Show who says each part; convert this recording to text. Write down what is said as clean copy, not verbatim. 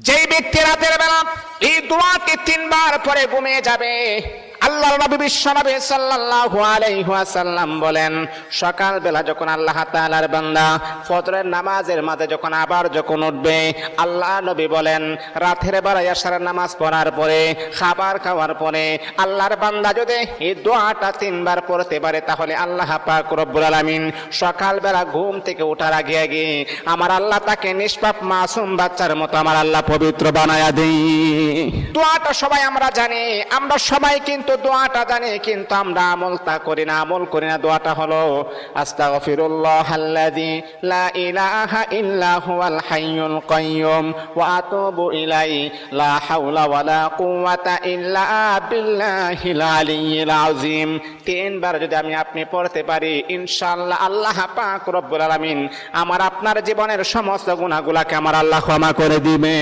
Speaker 1: যেই ব্যক্তি রাতের বেলা এই দোয়াটি 3 বার পরে ঘুমিয়ে যাবে, আল্লাহর নবী বিশ্বনবী সাল্লাল্লাহু আলাইহি ওয়াসাল্লাম বলেন, সকাল বেলা যখন আল্লাহ তাআলার বান্দা ফজরের নামাজের মাঝে যখন উঠবে, আল্লাহ নবী বলেন রাতের বেলা এশারের নামাজ পড়ার পরে, খাবার খাওয়ার পরে আল্লাহর বান্দা যদি এই দোয়াটা 3 বার পড়তে পারে, তাহলে আল্লাহ পাক রব্বুল আলামিন সকাল বেলা ঘুম থেকে ওঠার আগে আগে আমার আল্লাহ তাকে নিষ্পাপ মাসুম বাচ্চার মতো আমার আল্লাহ পবিত্র বানায়া দেই। দোয়াটা সবাই আমরা জানি, আমরা সবাই কিন্তু দোয়াটা জানি, কিন্তু আমরা আমল করি না। দোয়াটা হলো আস্তাগফিরুল্লাহাল্লাযী লা ইলাহা ইল্লা হুয়াল হাইয়ুল কাইয়্যুম ওয়া আতুবু ইলাইহি লা হাওলা ওয়ালা কুওয়াতা ইল্লা বিল্লাহিল আলিয়্যিল আযীম। 3 বার যদি আপনি পড়তে পারি, ইনশাআল্লাহ আল্লাহ পাক রব্বুল আলামিন আমার আপনার জীবনের সমস্ত গুনাহগুলোকে আমার আল্লাহ ক্ষমা করে দিবেন।